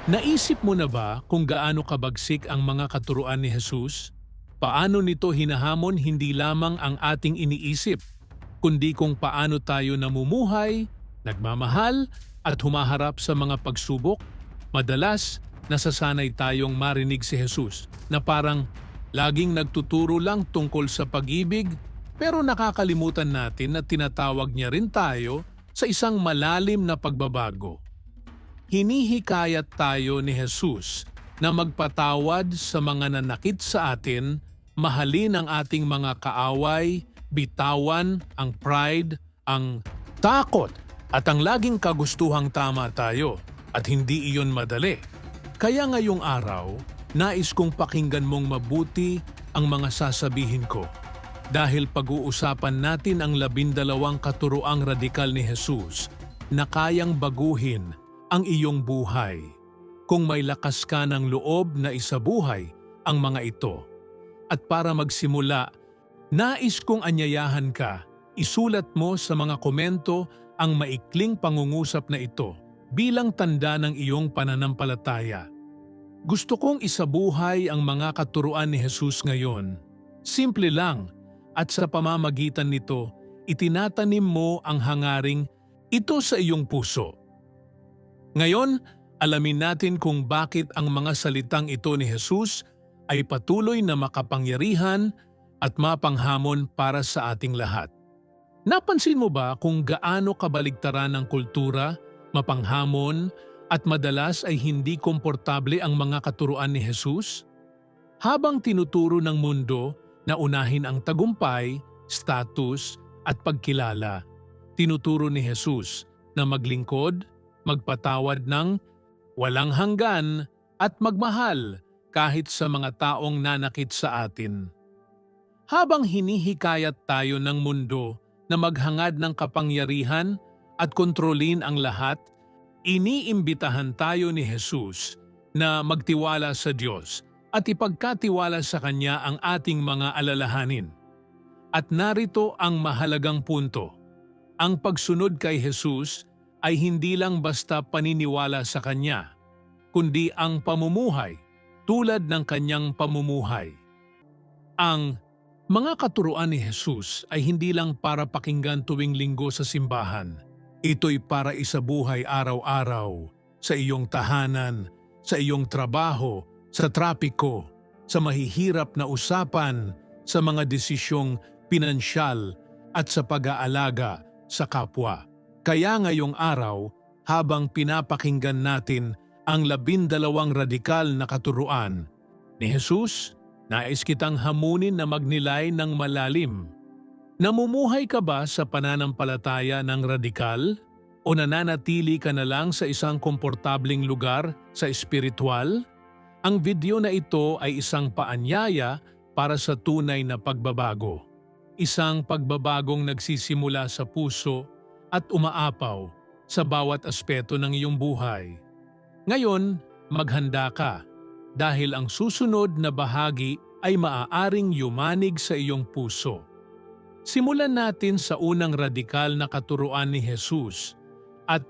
Naisip mo na ba kung gaano kabagsik ang mga katuruan ni Jesus? Paano nito hinahamon hindi lamang ang ating iniisip, kundi kung paano tayo namumuhay, nagmamahal, at humaharap sa mga pagsubok? Madalas, nasasanay tayong marinig si Jesus na parang laging nagtuturo lang tungkol sa pag-ibig, pero nakakalimutan natin na tinatawag niya rin tayo sa isang malalim na pagbabago. Hinihikayat tayo ni Jesus na magpatawad sa mga nanakit sa atin, mahalin ang ating mga kaaway, bitawan ang pride, ang takot at ang laging kagustuhang tama tayo, at hindi iyon madali. Kaya ngayong araw, nais kong pakinggan mong mabuti ang mga sasabihin ko. Dahil pag-uusapan natin ang 12 katuroang radikal ni Jesus na kayang baguhin ang iyong buhay. Kung may lakas ka ng loob na isabuhay ang mga ito. At para magsimula, nais kong anyayahan ka, isulat mo sa mga komento ang maikling pangungusap na ito bilang tanda ng iyong pananampalataya. Gusto kong isabuhay ang mga katuruan ni Jesus ngayon. Simple lang, at sa pamamagitan nito, itinatanim mo ang hangaring ito sa iyong puso. Ngayon, alamin natin kung bakit ang mga salitang ito ni Jesus ay patuloy na makapangyarihan at mapanghamon para sa ating lahat. Napansin mo ba kung gaano kabaligtaran ng kultura, mapanghamon, at madalas ay hindi komportable ang mga katuruan ni Jesus? Habang tinuturo ng mundo na unahin ang tagumpay, status, at pagkilala, tinuturo ni Jesus na maglingkod, magpatawad ng walang hanggan at magmahal kahit sa mga taong nanakit sa atin. Habang hinihikayat tayo ng mundo na maghangad ng kapangyarihan at kontrolin ang lahat, iniimbitahan tayo ni Jesus na magtiwala sa Diyos at ipagkatiwala sa Kanya ang ating mga alalahanin. At narito ang mahalagang punto. Ang pagsunod kay Jesus ay hindi lang basta paniniwala sa Kanya, kundi ang pamumuhay tulad ng Kanyang pamumuhay. Ang mga katuruan ni Jesus ay hindi lang para pakinggan tuwing linggo sa simbahan. Ito'y para isabuhay araw-araw sa iyong tahanan, sa iyong trabaho, sa trapiko, sa mahihirap na usapan, sa mga desisyong pinansyal at sa pag-aalaga sa kapwa. Kaya ngayong araw, habang pinapakinggan natin ang 12 radikal na katuruan ni Jesus, nais kitang hamunin na magnilay ng malalim. Namumuhay ka ba sa pananampalataya ng radikal? O nananatili ka na lang sa isang komportabling lugar sa espiritual? Ang video na ito ay isang paanyaya para sa tunay na pagbabago. Isang pagbabagong nagsisimula sa puso at umaapaw sa bawat aspeto ng iyong buhay. Ngayon, maghanda ka dahil ang susunod na bahagi ay maaaring yumanig sa iyong puso. Simulan natin sa unang radikal na katuruan ni Jesus at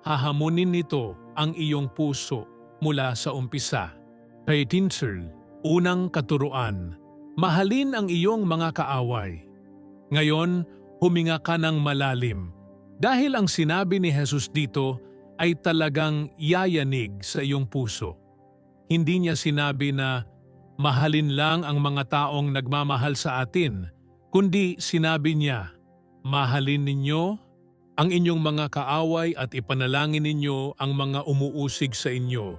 hahamunin nito ang iyong puso mula sa umpisa. 13. Unang katuruan, mahalin ang iyong mga kaaway. Ngayon, huminga ka ng malalim dahil ang sinabi ni Jesus dito ay talagang yayanig sa iyong puso. Hindi niya sinabi na mahalin lang ang mga taong nagmamahal sa atin, kundi sinabi niya, mahalin ninyo ang inyong mga kaaway at ipanalangin ninyo ang mga umuusig sa inyo.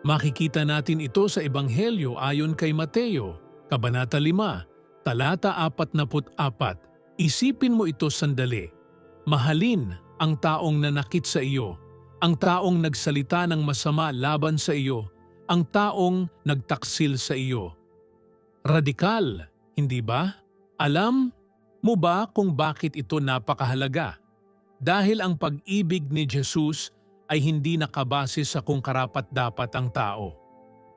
Makikita natin ito sa Ebanghelyo ayon kay Mateo, Kabanata 5, Talata 44. Isipin mo ito sandali. Mahalin ang taong nanakit sa iyo, ang taong nagsalita ng masama laban sa iyo, ang taong nagtaksil sa iyo. Radikal, hindi ba? Alam mo ba kung bakit ito napakahalaga? Dahil ang pag-ibig ni Jesus ay hindi nakabase sa kung karapat-dapat ang tao.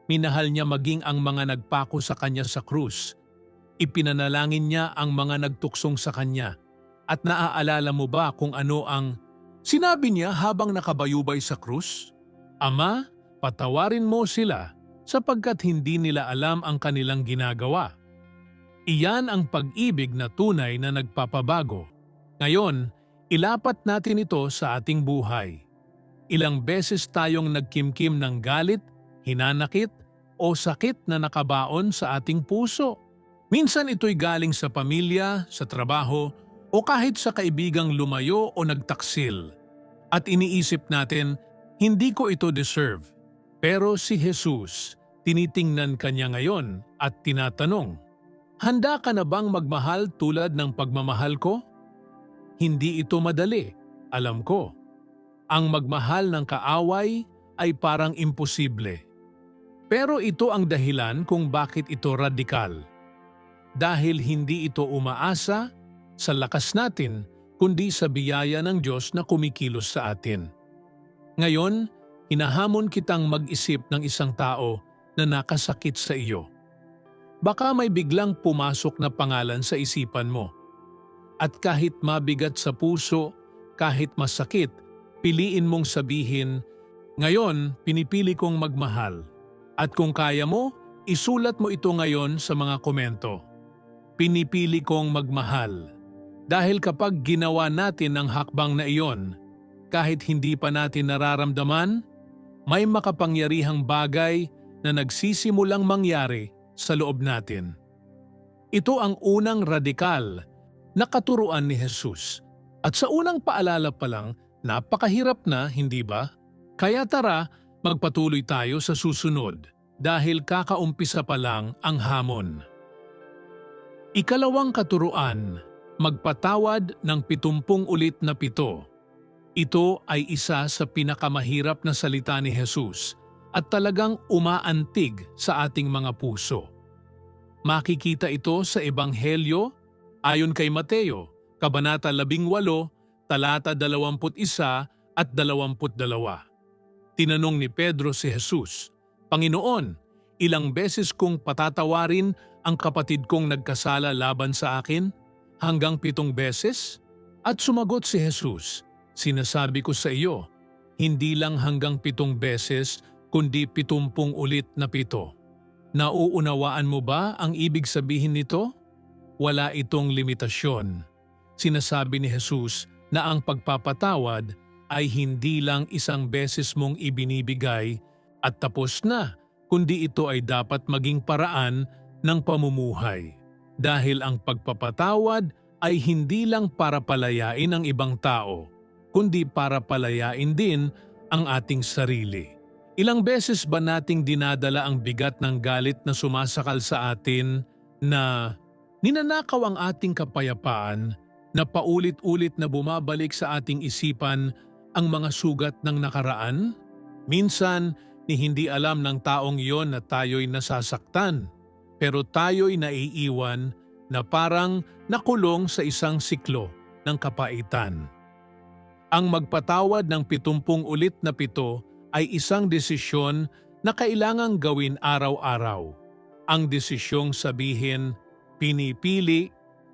Minahal niya maging ang mga nagpako sa kanya sa krus. Ipinanalangin niya ang mga nagtuksong sa kanya. At naaalala mo ba kung ano ang sinabi niya habang nakabayubay sa krus? Ama, Patawarin mo sila sapagkat hindi nila alam ang kanilang ginagawa. Iyan ang pag-ibig na tunay na nagpapabago. Ngayon, ilapat natin ito sa ating buhay. Ilang beses tayong nagkimkim ng galit, hinanakit, o sakit na nakabaon sa ating puso. Minsan ito'y galing sa pamilya, sa trabaho, o kahit sa kaibigang lumayo o nagtaksil. At iniisip natin, hindi ko ito deserve. Pero si Jesus, tinitingnan kanya ngayon at tinatanong, handa ka na bang magmahal tulad ng pagmamahal ko? Hindi ito madali, alam ko. Ang magmahal ng kaaway ay parang imposible. Pero ito ang dahilan kung bakit ito radikal. Dahil hindi ito umaasa sa lakas natin, kundi sa biyaya ng Diyos na kumikilos sa atin. Ngayon, hinahamon kitang mag-isip ng isang tao na nakasakit sa iyo. Baka may biglang pumasok na pangalan sa isipan mo. At kahit mabigat sa puso, kahit masakit, piliin mong sabihin, ngayon, pinipili kong magmahal. At kung kaya mo, isulat mo ito ngayon sa mga komento. Pinipili kong magmahal. Dahil kapag ginawa natin ang hakbang na iyon, kahit hindi pa natin nararamdaman, may makapangyarihang bagay na nagsisimulang mangyari sa loob natin. Ito ang unang radikal na katuruan ni Jesus. At sa unang paalala pa lang, napakahirap na, hindi ba? Kaya tara, magpatuloy tayo sa susunod dahil kakaumpisa pa lang ang hamon. Ikalawang katuruan, magpatawad ng 70 ulit na 7. Ito ay isa sa pinakamahirap na salita ni Jesus at talagang umaantig sa ating mga puso. Makikita ito sa Ebanghelyo ayon kay Mateo, Kabanata 18, talata 21 at 22. Tinanong ni Pedro si Jesus, Panginoon, ilang beses kong patatawarin ang kapatid kong nagkasala laban sa akin? Hanggang 7 beses? At sumagot si Jesus, sinasabi ko sa iyo, hindi lang hanggang 7 beses, kundi 70 ulit na 7. Nauunawaan mo ba ang ibig sabihin nito? Wala itong limitasyon. Sinasabi ni Jesus na ang pagpapatawad ay hindi lang isang beses mong ibinibigay at tapos na, kundi ito ay dapat maging paraan ng pamumuhay. Dahil ang pagpapatawad ay hindi lang para palayain ang ibang tao, kundi para palayain din ang ating sarili. Ilang beses ba nating dinadala ang bigat ng galit na sumasakal sa atin na ninanakaw ang ating kapayapaan na paulit-ulit na bumabalik sa ating isipan ang mga sugat ng nakaraan? Minsan, ni hindi alam ng taong iyon na tayo'y nasasaktan, pero tayo'y naiiwan na parang nakulong sa isang siklo ng kapaitan. Ang magpatawad ng 70 ulit na 7 ay isang desisyon na kailangang gawin araw-araw. Ang desisyong sabihin, pinipili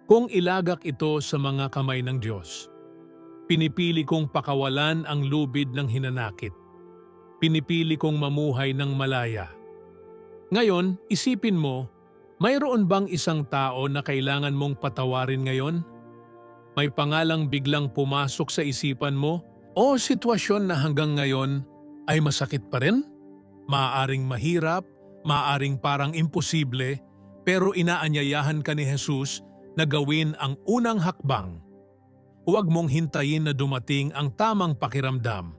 kung ilagak ito sa mga kamay ng Diyos. Pinipili kong pakawalan ang lubid ng hinanakit. Pinipili kong mamuhay ng malaya. Ngayon, isipin mo, mayroon bang isang tao na kailangan mong patawarin ngayon? May pangalang biglang pumasok sa isipan mo o sitwasyon na hanggang ngayon ay masakit pa rin? Maaaring mahirap, maaaring parang imposible, pero inaanyayahan ka ni Jesus na gawin ang unang hakbang. Huwag mong hintayin na dumating ang tamang pakiramdam.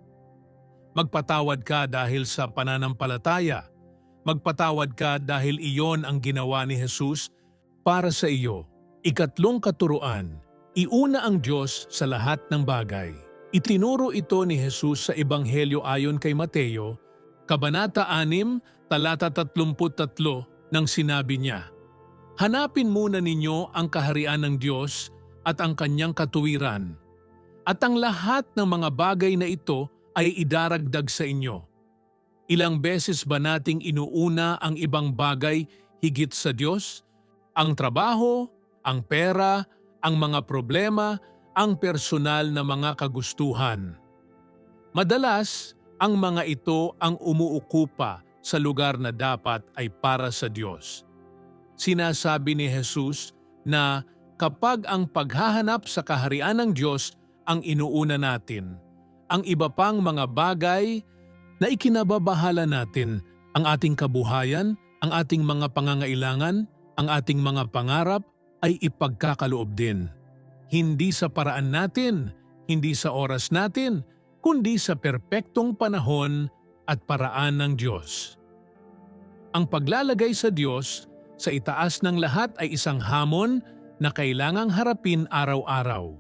Magpatawad ka dahil sa pananampalataya. Magpatawad ka dahil iyon ang ginawa ni Jesus para sa iyo. Ikatlong katuruan, iuna ang Diyos sa lahat ng bagay. Itinuro ito ni Jesus sa Ebanghelyo ayon kay Mateo, Kabanata 6, talata 33 nang sinabi niya, hanapin muna ninyo ang kaharian ng Diyos at ang kanyang katuwiran, at ang lahat ng mga bagay na ito ay idaragdag sa inyo. Ilang beses ba nating inuuna ang ibang bagay higit sa Diyos? Ang trabaho, ang pera, ang mga problema, ang personal na mga kagustuhan. Madalas, Ang mga ito ang umuukupa sa lugar na dapat ay para sa Diyos. Sinasabi ni Jesus na kapag ang paghahanap sa kaharian ng Diyos ang inuuna natin, ang iba pang mga bagay na ikinababahala natin, ang ating kabuhayan, ang ating mga pangangailangan, ang ating mga pangarap ay ipagkakaloob din. Hindi sa paraan natin, hindi sa oras natin, kundi sa perpektong panahon at paraan ng Diyos. Ang paglalagay sa Diyos sa itaas ng lahat ay isang hamon na kailangang harapin araw-araw.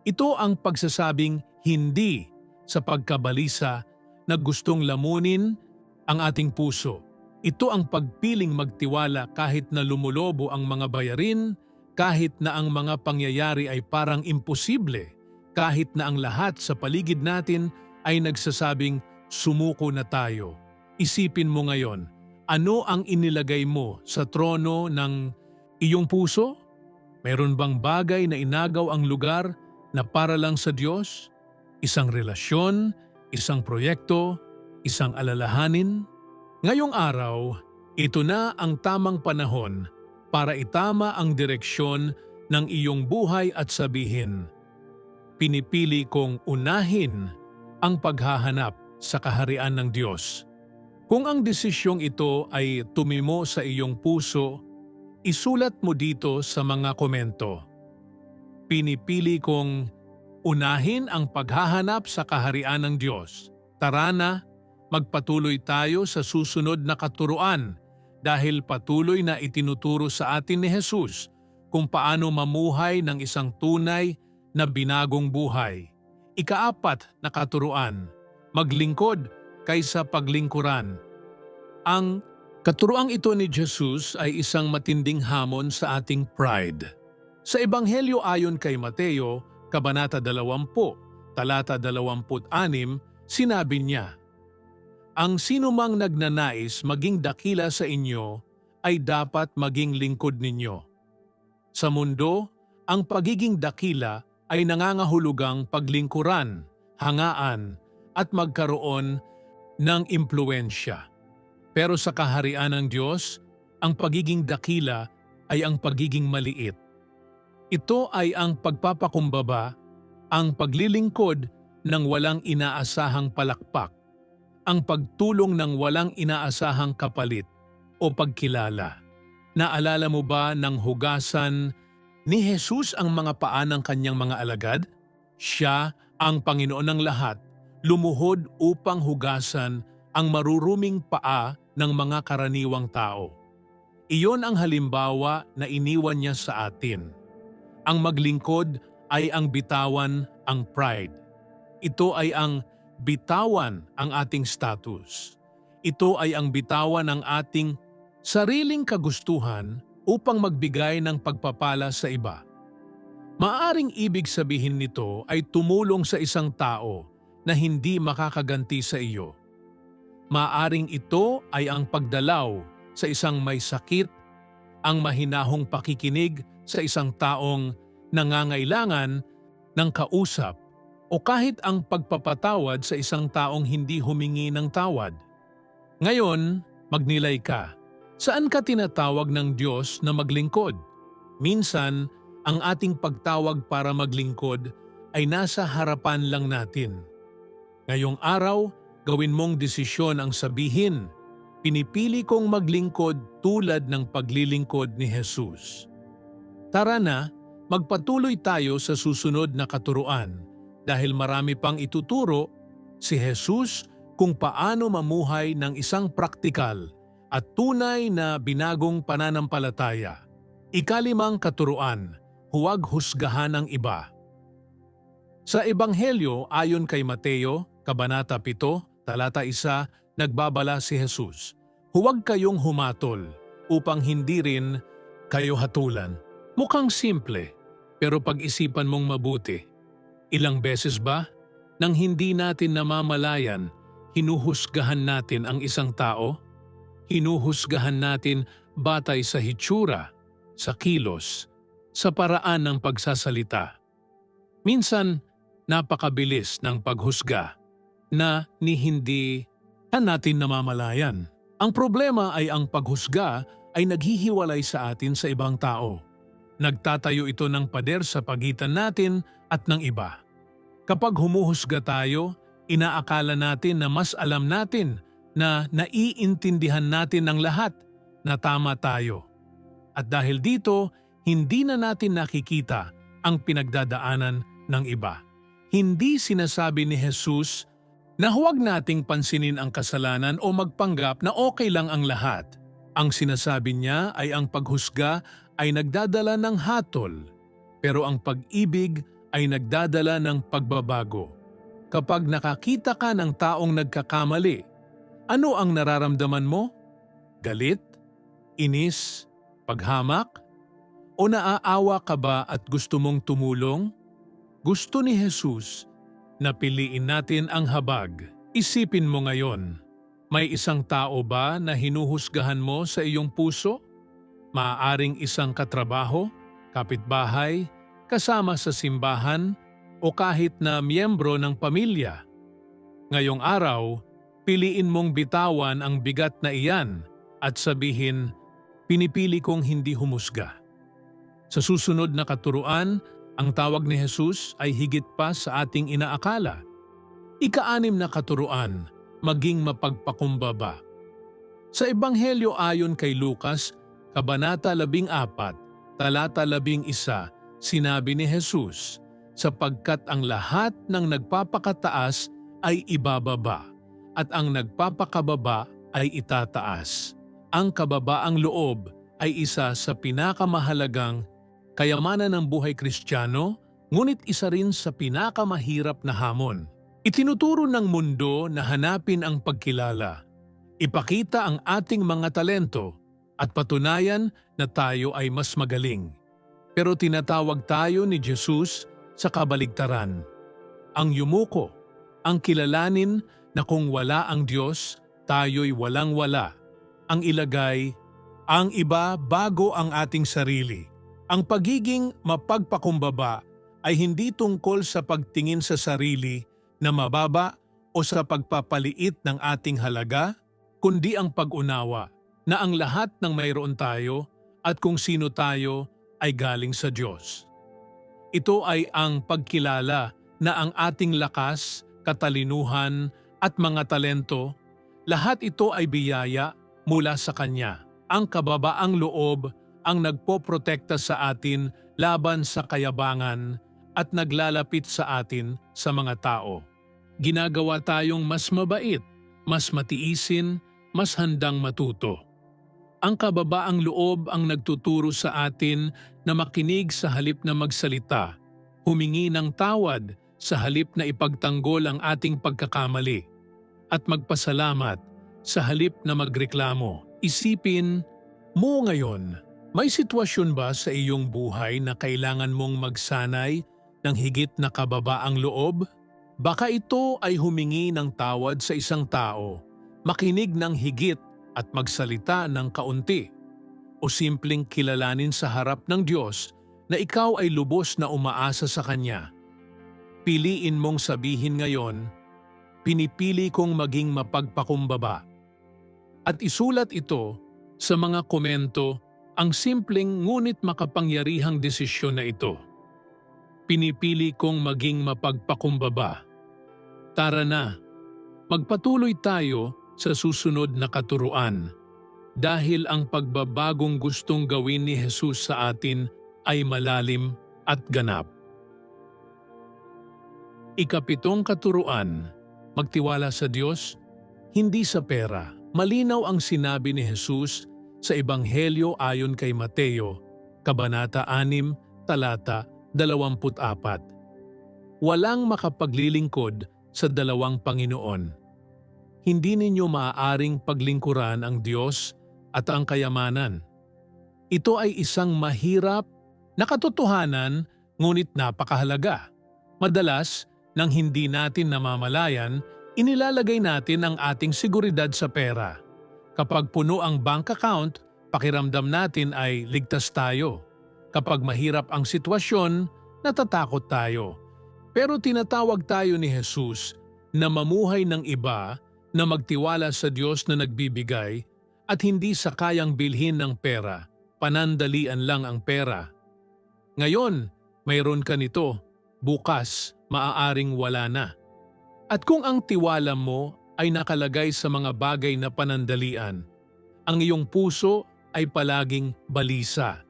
Ito ang pagsasabing hindi sa pagkabalisa na gustong lamunin ang ating puso. Ito ang pagpiling magtiwala kahit na lumulobo ang mga bayarin, kahit na ang mga pangyayari ay parang imposible, kahit na ang lahat sa paligid natin ay nagsasabing sumuko na tayo. Isipin mo ngayon, ano ang inilagay mo sa trono ng iyong puso? Meron bang bagay na inagaw ang lugar na para lang sa Diyos? Isang relasyon, isang proyekto, isang alalahanin? Ngayong araw, ito na ang tamang panahon para itama ang direksyon ng iyong buhay at sabihin, pinipili kong unahin ang paghahanap sa kaharian ng Diyos. Kung ang desisyong ito ay tumimo sa iyong puso, isulat mo dito sa mga komento. Pinipili kong unahin ang paghahanap sa kaharian ng Diyos. Tara na, magpatuloy tayo sa susunod na katuruan dahil patuloy na itinuturo sa atin ni Jesus kung paano mamuhay ng isang tunay na binagong buhay. Ikaapat na katuruan, maglingkod kaysa paglingkuran. Ang katuruang ito ni Jesus ay isang matinding hamon sa ating pride. Sa Ebanghelyo ayon kay Mateo, Kabanata 20, talata 26, sinabi niya, ang sinumang nagnanais maging dakila sa inyo ay dapat maging lingkod ninyo. Sa mundo, ang pagiging dakila ay nangangahulugang paglingkuran, hangaan, at magkaroon ng impluwensya. Pero sa kaharian ng Diyos, ang pagiging dakila ay ang pagiging maliit. Ito ay ang pagpapakumbaba, ang paglilingkod ng walang inaasahang palakpak, ang pagtulong ng walang inaasahang kapalit o pagkilala. Naalala mo ba nang hugasan ni Jesus ang mga paa ng kanyang mga alagad? Siya, ang Panginoon ng lahat, lumuhod upang hugasan ang maruruming paa ng mga karaniwang tao. Iyon ang halimbawa na iniwan niya sa atin. Ang maglingkod ay ang bitawan ang pride. Ito ay ang bitawan ang ating status. Ito ay ang bitawan ng ating sariling kagustuhan upang magbigay ng pagpapala sa iba. Maaring ibig sabihin nito ay tumulong sa isang tao na hindi makakaganti sa iyo. Maaring ito ay ang pagdalaw sa isang may sakit, ang mahinahong pakikinig sa isang taong nangangailangan ng kausap, o kahit ang pagpapatawad sa isang taong hindi humingi ng tawad. Ngayon, magnilay ka. Saan ka tinatawag ng Diyos na maglingkod? Minsan, ang ating pagtawag para maglingkod ay nasa harapan lang natin. Ngayong araw, gawin mong desisyon ang sabihin, pinipili kong maglingkod tulad ng paglilingkod ni Jesus. Tara na, magpatuloy tayo sa susunod na katuruan dahil marami pang ituturo si Jesus kung paano mamuhay ng isang praktikal at tunay na binagong pananampalataya. Ikalimang katuruan, huwag husgahan ang iba. Sa Ebanghelyo ayon kay Mateo, Kabanata 7, talata 1, nagbabala si Jesus, huwag kayong humatol upang hindi rin kayo hatulan. Mukhang simple, pero pag-isipan mong mabuti. Ilang beses ba, nang hindi natin namamalayan, hinuhusgahan natin ang isang tao? Hinuhusgahan natin batay sa hitsura, sa kilos, sa paraan ng pagsasalita. Minsan, napakabilis ng paghusga. na hindi natin namamalayan. Ang problema ay ang paghusga ay naghihiwalay sa atin sa ibang tao. Nagtatayo ito ng pader sa pagitan natin at ng iba. Kapag humuhusga tayo, inaakala natin na mas alam natin, na naiintindihan natin ng lahat, na tama tayo. At dahil dito, hindi na natin nakikita ang pinagdadaanan ng iba. Hindi sinasabi ni Jesus na huwag nating pansinin ang kasalanan o magpanggap na okay lang ang lahat. Ang sinasabi niya ay ang paghusga ay nagdadala ng hatol, pero ang pag-ibig ay nagdadala ng pagbabago. Kapag nakakita ka ng taong nagkakamali, ano ang nararamdaman mo? Galit? Inis? Paghamak? O naaawa ka ba at gusto mong tumulong? Gusto ni Jesus na piliin natin ang habag. Isipin mo ngayon, may isang tao ba na hinuhusgahan mo sa iyong puso? Maaaring isang katrabaho, kapitbahay, kasama sa simbahan, o kahit na miyembro ng pamilya. Ngayong araw, piliin mong bitawan ang bigat na iyan at sabihin, pinipili kong hindi humusga. Sa susunod na katuruan, ang tawag ni Jesus ay higit pa sa ating inaakala. Ika-6 na katuruan, maging mapagpakumbaba. Sa Ebanghelyo ayon kay Lucas, Kabanata 14, Talata 11, sinabi ni Jesus, sapagkat ang lahat ng nagpapakataas ay ibababa, at ang nagpapakababa ay itataas. Ang kababaang loob ay isa sa pinakamahalagang kayamanan ng buhay Kristiyano, ngunit isa rin sa pinakamahirap na hamon. Itinuturo ng mundo na hanapin ang pagkilala, ipakita ang ating mga talento, at patunayan na tayo ay mas magaling. Pero tinatawag tayo ni Jesus sa kabaligtaran. Ang yumuko, ang kilalanin na kung wala ang Diyos, tayo'y walang-wala. Ang ilagay, ang iba bago ang ating sarili. Ang pagiging mapagpakumbaba ay hindi tungkol sa pagtingin sa sarili na mababa o sa pagpapaliit ng ating halaga, kundi ang pag-unawa na ang lahat ng mayroon tayo at kung sino tayo ay galing sa Diyos. Ito ay ang pagkilala na ang ating lakas, katalinuhan at mga talento, lahat ito ay biyaya mula sa Kanya. Ang kababaang loob ang nagpoprotekta sa atin laban sa kayabangan at naglalapit sa atin sa mga tao. Ginagawa tayong mas mabait, mas matiisin, mas handang matuto. Ang kababaang loob ang nagtuturo sa atin na makinig sa halip na magsalita, humingi ng tawad sa halip na ipagtanggol ang ating pagkakamali, at magpasalamat sa halip na magreklamo. Isipin mo ngayon, may sitwasyon ba sa iyong buhay na kailangan mong magsanay ng higit na kababaang loob? Baka ito ay humingi ng tawad sa isang tao, makinig ng higit at magsalita ng kaunti, o simpleng kilalanin sa harap ng Diyos na ikaw ay lubos na umaasa sa Kanya. Piliin mong sabihin ngayon, pinipili kong maging mapagpakumbaba. At isulat ito sa mga komento ang simpleng ngunit makapangyarihang desisyon na ito. Pinipili kong maging mapagpakumbaba. Tara na, magpatuloy tayo sa susunod na katuruan dahil ang pagbabagong gustong gawin ni Jesus sa atin ay malalim at ganap. 7 katuruan, magtiwala sa Diyos, hindi sa pera. Malinaw ang sinabi ni Jesus sa Ebanghelyo ayon kay Mateo, Kabanata 6, Talata 24. Walang makapaglilingkod sa dalawang Panginoon. Hindi ninyo maaaring paglingkuran ang Diyos at ang kayamanan. Ito ay isang mahirap na katotohanan ngunit napakahalaga. Madalas, nang hindi natin namamalayan, inilalagay natin ang ating seguridad sa pera. Kapag puno ang bank account, pakiramdam natin ay ligtas tayo. Kapag mahirap ang sitwasyon, natatakot tayo. Pero tinatawag tayo ni Jesus na mamuhay ng iba, na magtiwala sa Diyos na nagbibigay at hindi sa kayang bilhin ng pera, panandalian lang ang pera. Ngayon, mayroon ka nito, bukas maaaring wala na. At kung ang tiwala mo ay nakalagay sa mga bagay na panandalian, ang iyong puso ay palaging balisa.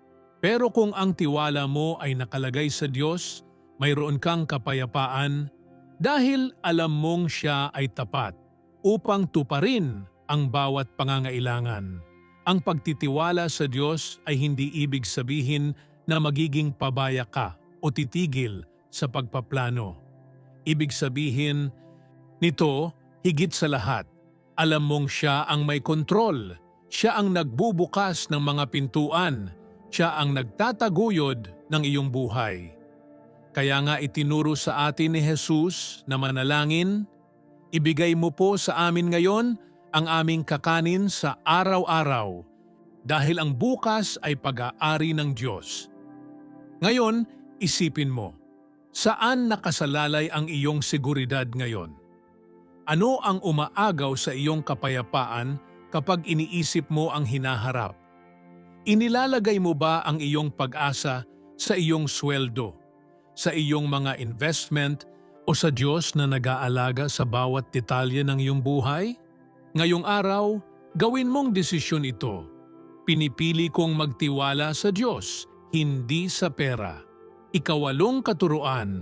Pero kung ang tiwala mo ay nakalagay sa Diyos, mayroon kang kapayapaan dahil alam mong siya ay tapat upang tuparin ang bawat pangangailangan. Ang pagtitiwala sa Diyos ay hindi ibig sabihin na magiging pabaya ka o titigil sa pagpaplano. Ibig sabihin nito, higit sa lahat, alam mong siya ang may kontrol, siya ang nagbubukas ng mga pintuan, siya ang nagtataguyod ng iyong buhay. Kaya nga itinuro sa atin ni Jesus na manalangin, ibigay mo po sa amin ngayon ang aming kakanin sa araw-araw, dahil ang bukas ay pag-aari ng Diyos. Ngayon, isipin mo, saan nakasalalay ang iyong seguridad ngayon? Ano ang umaagaw sa iyong kapayapaan kapag iniisip mo ang hinaharap? Inilalagay mo ba ang iyong pag-asa sa iyong sweldo, sa iyong mga investment o sa Diyos na nag-aalaga sa bawat detalye ng iyong buhay? Ngayong araw, gawin mong desisyon ito. Pinipili kong magtiwala sa Diyos, hindi sa pera. Ikawalong katuruan,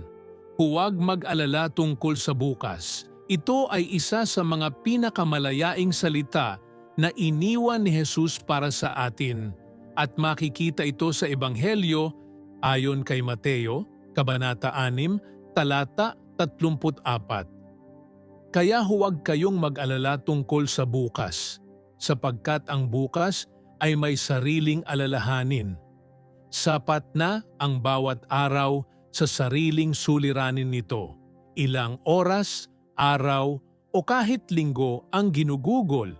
huwag mag-alala tungkol sa bukas. Ito ay isa sa mga pinakamalayaing salita na iniwan ni Jesus para sa atin at makikita ito sa Ebanghelyo ayon kay Mateo, Kabanata 6, Talata 34. Kaya huwag kayong mag-alala tungkol sa bukas, sapagkat ang bukas ay may sariling alalahanin. Sapat na ang bawat araw sa sariling suliranin nito. Ilang oras, araw o kahit linggo ang ginugugol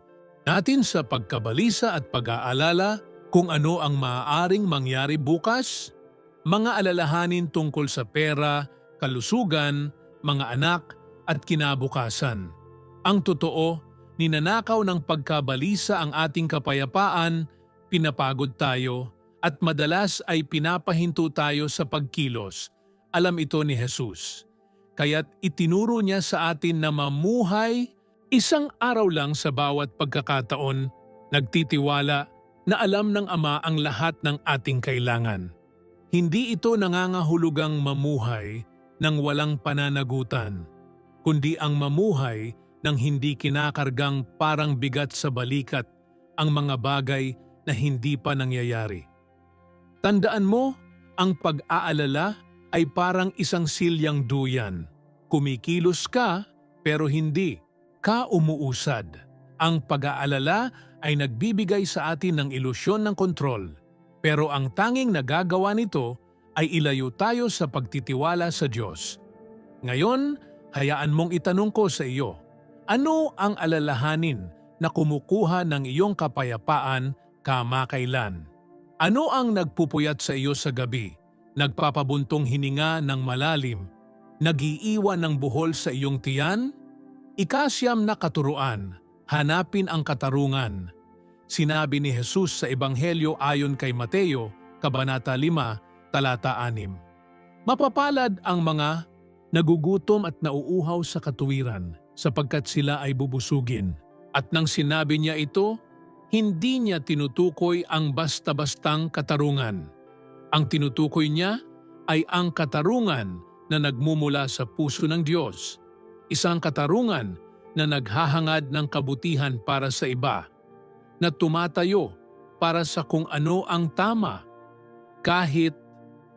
natin sa pagkabalisa at pag-aalala kung ano ang maaaring mangyari bukas. Mga alalahanin tungkol sa pera, kalusugan, mga anak at kinabukasan. Ang totoo, ninanakaw ng pagkabalisa ang ating kapayapaan, pinapagod tayo, at madalas ay pinapahinto tayo sa pagkilos. Alam ito ni Jesus. Kaya't itinuro niya sa atin na mamuhay isang araw lang sa bawat pagkakataon, nagtitiwala na alam ng Ama ang lahat ng ating kailangan. Hindi ito nangangahulugang mamuhay ng walang pananagutan, kundi ang mamuhay ng hindi kinakargang parang bigat sa balikat ang mga bagay na hindi pa nangyayari. Tandaan mo, ang pag-aalala ay parang isang silyang duyan. Kumikilos ka pero hindi ka umuusad. Ang pag-aalala ay nagbibigay sa atin ng ilusyon ng kontrol, pero ang tanging nagagawa nito ay ilayo tayo sa pagtitiwala sa Diyos. Ngayon, hayaan mong itanong ko sa iyo, ano ang alalahanin na kumukuha ng iyong kapayapaan kamakailan? Ano ang nagpupuyat sa iyo sa gabi, nagpapabuntong hininga ng malalim, nag-iiwan ng buhol sa iyong tiyan? Ikasyam na katuruan, hanapin ang katarungan. Sinabi ni Jesus sa Ebanghelyo ayon kay Mateo, Kabanata 5, Talata 6. Mapapalad ang mga nagugutom at nauuhaw sa katuwiran, sapagkat sila ay bubusugin. At nang sinabi niya ito, hindi niya tinutukoy ang basta-bastang katarungan. Ang tinutukoy niya ay ang katarungan na nagmumula sa puso ng Diyos. Isang katarungan na naghahangad ng kabutihan para sa iba, na tumatayo para sa kung ano ang tama, kahit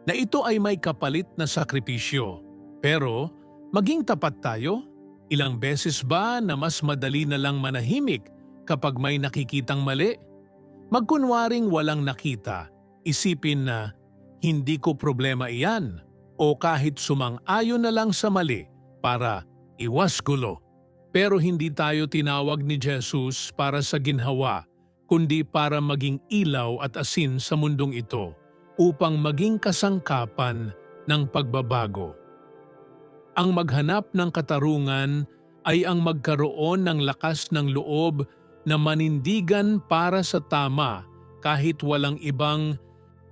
na ito ay may kapalit na sakripisyo. Pero, maging tapat tayo, ilang beses ba na mas madali na lang manahimik kapag may nakikitang mali? Magkunwaring walang nakita, isipin na hindi ko problema iyan o kahit sumang-ayon na lang sa mali para iwas gulo. Pero hindi tayo tinawag ni Jesus para sa ginhawa, kundi para maging ilaw at asin sa mundong ito upang maging kasangkapan ng pagbabago. Ang maghanap ng katarungan ay ang magkaroon ng lakas ng loob na manindigan para sa tama kahit walang ibang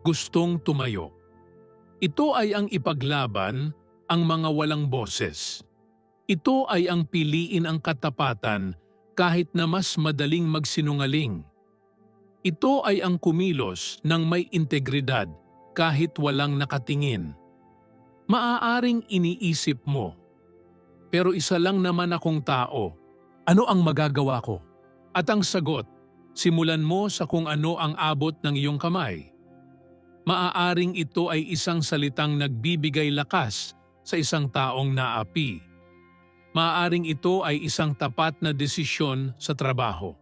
gustong tumayo. Ito ay ang ipaglaban ang mga walang boses. Ito ay ang piliin ang katapatan kahit na mas madaling magsinungaling. Ito ay ang kumilos ng may integridad kahit walang nakatingin. Maaaring iniisip mo, pero isa lang naman akong tao. Ano ang magagawa ko? At ang sagot, simulan mo sa kung ano ang abot ng iyong kamay. Maaaring ito ay isang salitang nagbibigay lakas sa isang taong naapi. Maaaring ito ay isang tapat na desisyon sa trabaho.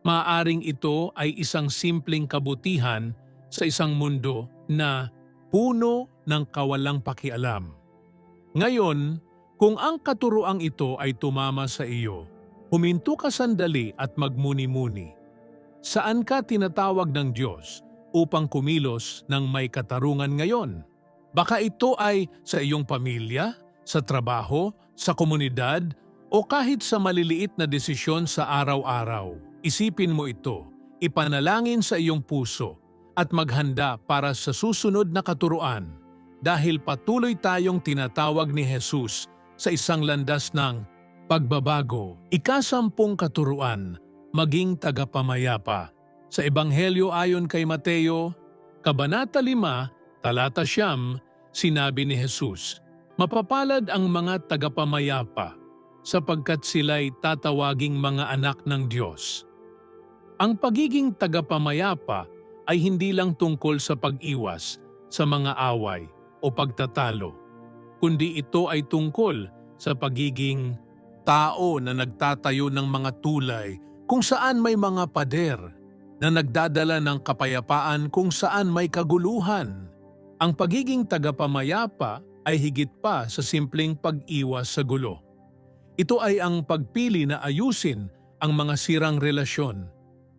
Maaaring ito ay isang simpleng kabutihan sa isang mundo na puno ng kawalang pakialam. Ngayon, kung ang katuroang ito ay tumama sa iyo, huminto ka sandali at magmuni-muni. Saan ka tinatawag ng Diyos upang kumilos ng may katarungan ngayon? Baka ito ay sa iyong pamilya, sa trabaho, sa komunidad, o kahit sa maliliit na desisyon sa araw-araw. Isipin mo ito, ipanalangin sa iyong puso, at maghanda para sa susunod na katuruan dahil patuloy tayong tinatawag ni Jesus sa isang landas ng pagbabago. Ika-10 katuruan, maging tagapamayapa. Sa Ebanghelyo ayon kay Mateo, Kabanata 5, Talata 9, sinabi ni Jesus, "Mapapalad ang mga tagapamayapa, sapagkat sila'y tatawaging mga anak ng Diyos." Ang pagiging tagapamayapa ay hindi lang tungkol sa pag-iwas sa mga away o pagtatalo, kundi ito ay tungkol sa pagiging tao na nagtatayo ng mga tulay kung saan may mga pader, na nagdadala ng kapayapaan kung saan may kaguluhan. Ang pagiging tagapamayapa ay higit pa sa simpleng pag-iwas sa gulo. Ito ay ang pagpili na ayusin ang mga sirang relasyon,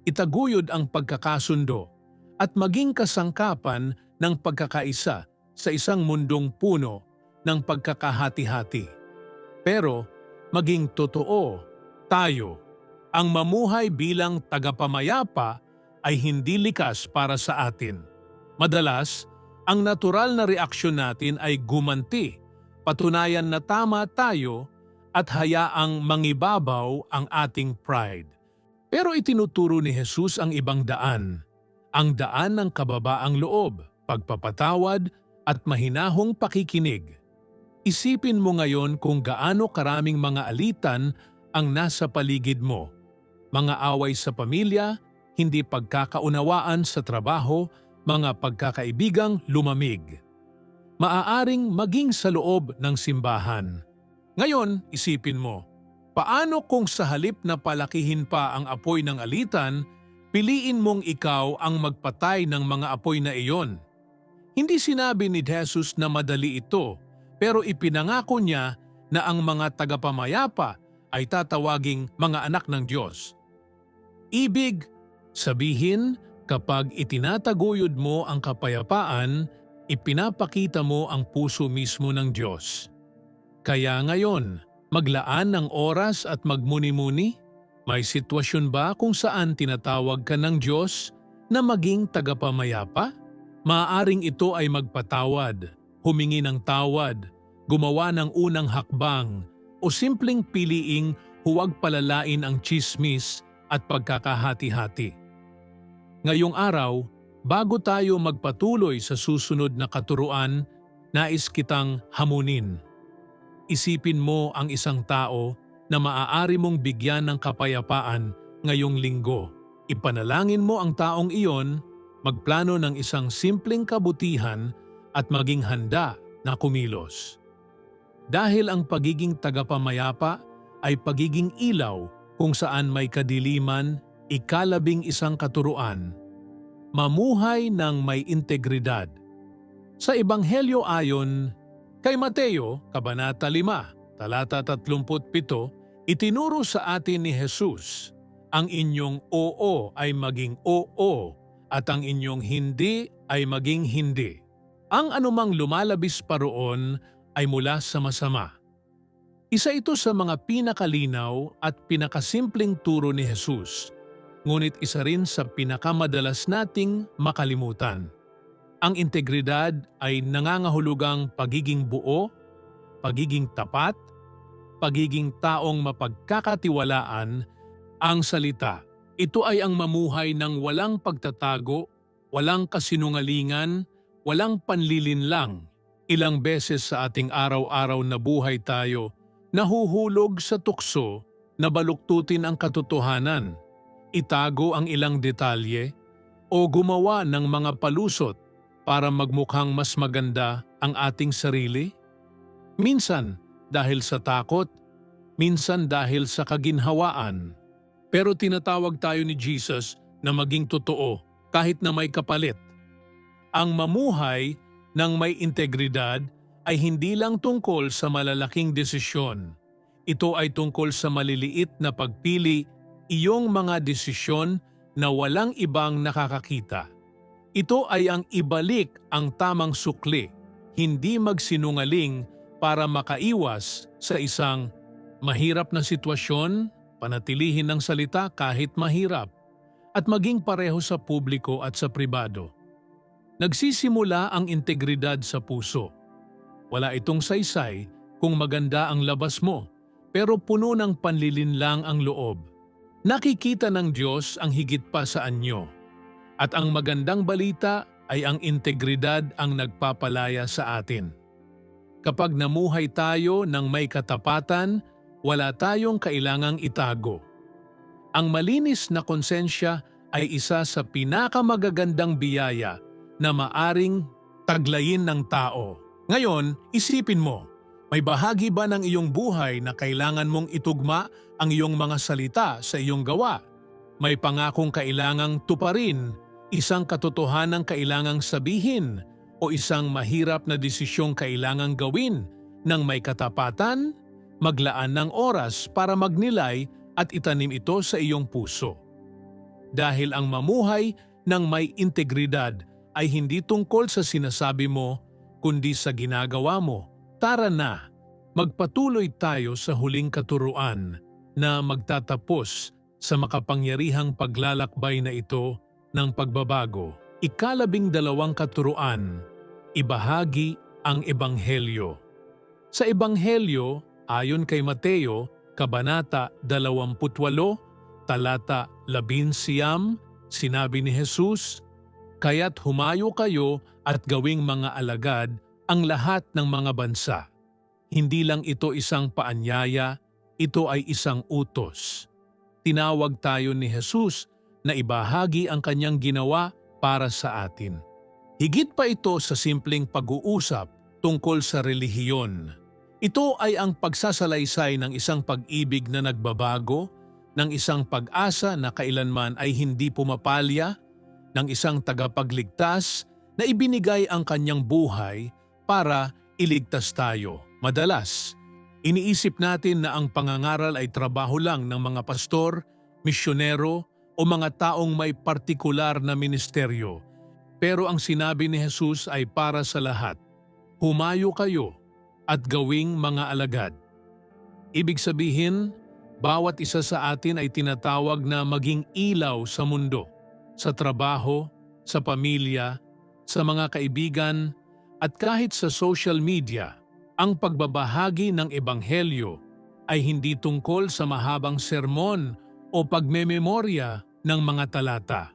itaguyod ang pagkakasundo, at maging kasangkapan ng pagkakaisa sa isang mundong puno ng pagkakahati-hati. Pero maging totoo, tayo, ang mamuhay bilang tagapamayapa ay hindi likas para sa atin. Madalas, ang natural na reaksyon natin ay gumanti, patunayan na tama tayo at hayaang mangibabaw ang ating pride. Pero itinuturo ni Jesus ang ibang daan, ang daan ng kababaang loob, pagpapatawad at mahinahong pakikinig. Isipin mo ngayon kung gaano karaming mga alitan ang nasa paligid mo. Mga away sa pamilya, hindi pagkakaunawaan sa trabaho, mga pagkakaibigang lumamig. Maaaring maging sa loob ng simbahan. Ngayon, isipin mo, paano kung sa halip na palakihin pa ang apoy ng alitan, piliin mong ikaw ang magpatay ng mga apoy na iyon? Hindi sinabi ni Jesus na madali ito, pero ipinangako niya na ang mga tagapamayapa ay tatawaging mga anak ng Diyos. Ibig sabihin, kapag itinataguyod mo ang kapayapaan, ipinapakita mo ang puso mismo ng Diyos. Kaya ngayon, maglaan ng oras at magmuni-muni? May sitwasyon ba kung saan tinatawag ka ng Diyos na maging tagapamayapa? Maaaring ito ay magpatawad, humingi ng tawad, gumawa ng unang hakbang, o simpleng piliing huwag palalain ang tsismis at pagkakahati-hati. Ngayong araw, bago tayo magpatuloy sa susunod na katuruan, nais kitang hamunin. Isipin mo ang isang tao na maaari mong bigyan ng kapayapaan ngayong linggo. Ipanalangin mo ang taong iyon, magplano ng isang simpleng kabutihan at maging handa na kumilos. Dahil ang pagiging tagapamayapa ay pagiging ilaw kung saan may kadiliman, 11 katuruan. Mamuhay ng may integridad. Sa Ebanghelyo ayon kay Mateo, Kabanata 5, Talata 37, itinuro sa atin ni Jesus, ang inyong oo ay maging oo at ang inyong hindi ay maging hindi. Ang anumang lumalabis pa roon ay mula sa masama. Isa ito sa mga pinakalinaw at pinakasimpleng turo ni Jesus, ngunit isa rin sa pinakamadalas nating makalimutan. Ang integridad ay nangangahulugang pagiging buo, pagiging tapat, pagiging taong mapagkakatiwalaan. Ang salita, ito ay ang mamuhay ng walang pagtatago, walang kasinungalingan, walang panlilinlang. Ilang beses sa ating araw-araw na buhay tayo nahuhulog sa tukso na baluktutin ang katotohanan, itago ang ilang detalye, o gumawa ng mga palusot para magmukhang mas maganda ang ating sarili? Minsan dahil sa takot, minsan dahil sa kaginhawaan. Pero tinatawag tayo ni Jesus na maging totoo kahit na may kapalit. Ang mamuhay ng may integridad ay hindi lang tungkol sa malalaking desisyon. Ito ay tungkol sa maliliit na pagpili, iyong mga desisyon na walang ibang nakakakita. Ito ay ang ibalik ang tamang sukli, hindi magsinungaling para makaiwas sa isang mahirap na sitwasyon, panatilihin ng salita kahit mahirap, at maging pareho sa publiko at sa pribado. Nagsisimula ang integridad sa puso. Wala itong saysay kung maganda ang labas mo, pero puno ng panlilinlang ang loob. Nakikita ng Diyos ang higit pa sa anyo. At ang magandang balita ay ang integridad ang nagpapalaya sa atin. Kapag namuhay tayo ng may katapatan, wala tayong kailangang itago. Ang malinis na konsensya ay isa sa pinakamagagandang biyaya na maaring taglayin ng tao. Ngayon, isipin mo, may bahagi ba ng iyong buhay na kailangan mong itugma ang iyong mga salita sa iyong gawa? May pangakong kailangang tuparin, isang katotohanang kailangang sabihin, o isang mahirap na desisyong kailangang gawin ng may katapatan? Maglaan ng oras para magnilay at itanim ito sa iyong puso. Dahil ang mamuhay ng may integridad ay hindi tungkol sa sinasabi mo, kundi sa ginagawa mo. Tara na, magpatuloy tayo sa huling katuruan na magtatapos sa makapangyarihang paglalakbay na ito ng pagbabago. 12 katuruan, ibahagi ang Ebanghelyo. Sa Ebanghelyo, ayon kay Mateo, Kabanata 28, talata 11, sinabi ni Jesus, "Kaya't humayo kayo at gawing mga alagad ang lahat ng mga bansa." Hindi lang ito isang paanyaya, ito ay isang utos. Tinawag tayo ni Jesus na ibahagi ang kanyang ginawa para sa atin. Higit pa ito sa simpleng pag-uusap tungkol sa relihiyon. Ito ay ang pagsasalaysay ng isang pag-ibig na nagbabago, ng isang pag-asa na kailanman ay hindi pumapalya, ng isang tagapagligtas na ibinigay ang kanyang buhay para iligtas tayo. Madalas, iniisip natin na ang pangangaral ay trabaho lang ng mga pastor, misyonero o mga taong may partikular na ministeryo. Pero ang sinabi ni Jesus ay para sa lahat. Humayo kayo at gawing mga alagad. Ibig sabihin, bawat isa sa atin ay tinatawag na maging ilaw sa mundo, sa trabaho, sa pamilya, sa mga kaibigan, at kahit sa social media. Ang pagbabahagi ng Ebanghelyo ay hindi tungkol sa mahabang sermon o pagmememorya ng mga talata.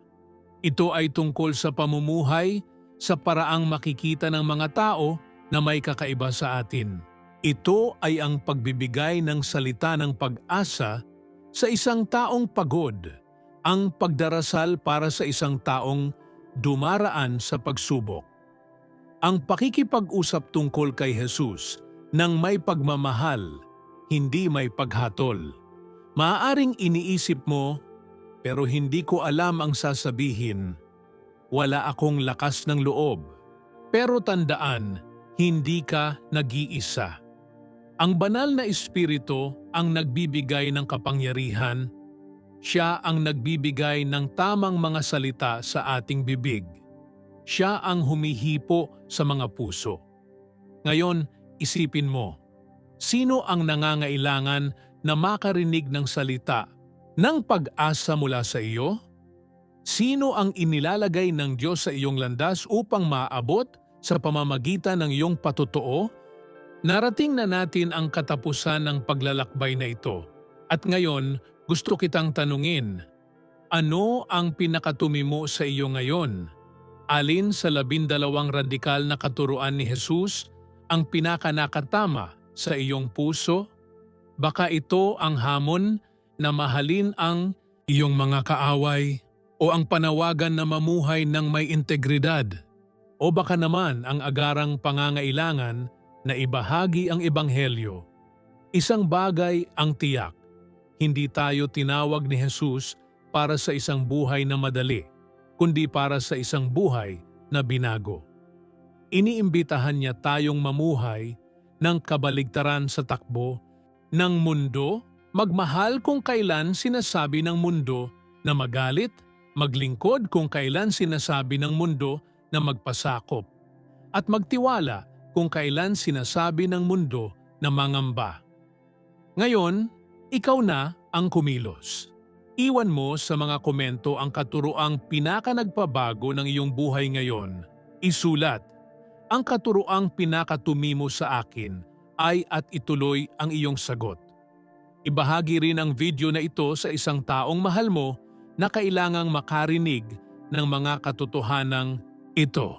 Ito ay tungkol sa pamumuhay, sa paraang makikita ng mga tao na may kakaiba sa atin. Ito ay ang pagbibigay ng salita ng pag-asa sa isang taong pagod, ang pagdarasal para sa isang taong dumaraan sa pagsubok. Ang pakikipag-usap tungkol kay Jesus ng may pagmamahal, hindi may paghatol. Maaaring iniisip mo, pero hindi ko alam ang sasabihin. Wala akong lakas ng loob. Pero tandaan, hindi ka nag-iisa. Ang banal na Espiritu ang nagbibigay ng kapangyarihan. Siya ang nagbibigay ng tamang mga salita sa ating bibig. Siya ang humihipo sa mga puso. Ngayon, isipin mo, Sino ang nangangailangan na makarinig ng salita ng pag-asa mula sa iyo? Sino ang inilalagay ng Diyos sa iyong landas upang maabot sa pamamagitan ng iyong patotoo? Narating na natin ang katapusan ng paglalakbay na ito. At ngayon, gusto kitang tanungin, ano ang pinakatumi mo sa iyo ngayon? Alin sa 12 radikal na katuruan ni Jesus ang pinakanakatama sa iyong puso? Baka ito ang hamon na mahalin ang iyong mga kaaway o ang panawagan na mamuhay ng may integridad o baka naman ang agarang pangangailangan na ibahagi ang ebanghelyo. Isang bagay ang tiyak, hindi tayo tinawag ni Jesus para sa isang buhay na madali, kundi para sa isang buhay na binago. Iniimbitahan niya tayong mamuhay ng kabaligtaran sa takbo ng mundo, magmahal kung kailan sinasabi ng mundo na magalit, maglingkod kung kailan sinasabi ng mundo na magpasakop, at magtiwala kung kailan sinasabi ng mundo na mangamba. Ngayon, ikaw na ang kumilos. Iwan mo sa mga komento ang katuroang pinakanagpabago ng iyong buhay ngayon. Isulat, ang katuroang pinakatumi mo sa akin ay at ituloy ang iyong sagot. Ibahagi rin ang video na ito sa isang taong mahal mo na kailangang makarinig ng mga katotohanang ito.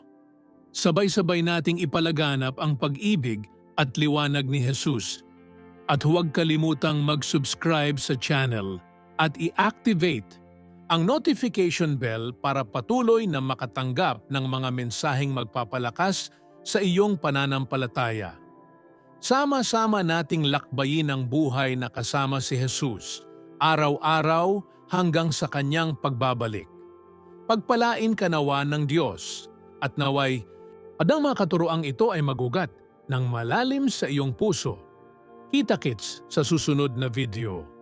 Sabay-sabay nating ipalaganap ang pag-ibig at liwanag ni Jesus. At huwag kalimutang mag-subscribe sa channel at i-activate ang notification bell para patuloy na makatanggap ng mga mensaheng magpapalakas sa iyong pananampalataya. Sama-sama nating lakbayin ang buhay na kasama si Jesus, araw-araw hanggang sa kanyang pagbabalik. Pagpalain ka nawa ng Diyos at naway ang mga katuroang ito ay magugat ng malalim sa iyong puso. Kita-kits sa susunod na video.